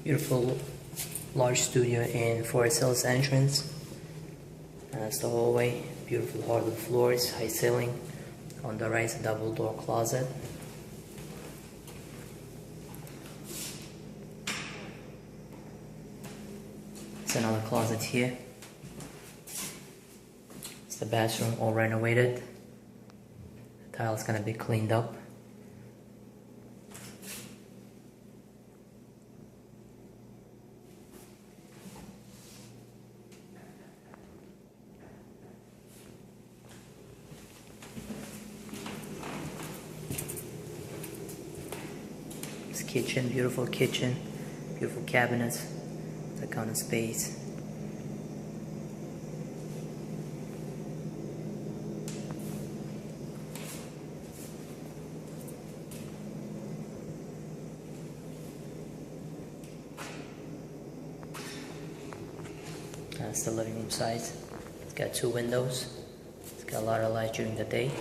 Beautiful large studio in Forest Hills entrance. That's the hallway. Beautiful hardwood floors, high ceiling. On the right, a double door closet. There's another closet here. It's the bathroom, all renovated. The tile's gonna be cleaned up. Kitchen, beautiful cabinets, the counter space. That's the living room size. It's got 2 windows. It's got a lot of light during the day.